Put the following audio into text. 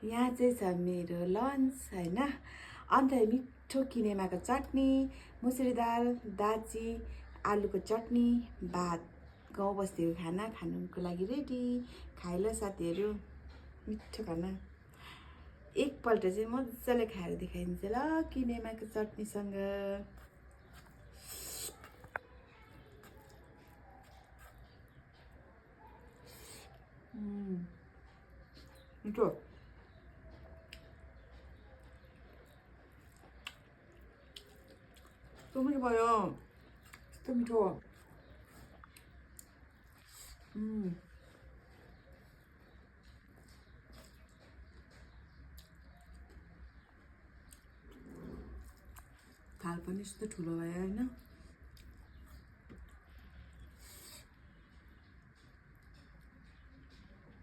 यहाँ चाहिँ छ मेरो लन्च हैन। अन्त मिठो किनेमाको चटनी, मुसुरी दाल, दाची, आलुको चटनी, भात, गाउँ बस्तीको खाना खानुको लागि रेडी। खाइल साथीहरू, मिठो खाना। एकपल्ट चाहिँ मजाले खाएर देखाइदिन्छु ल किनेमाको चटनीसँग। मिठो। यस्तो मिठो भयो, यस्तो मिठो। थाल पनि यस्तो ठुलो भयो हैन।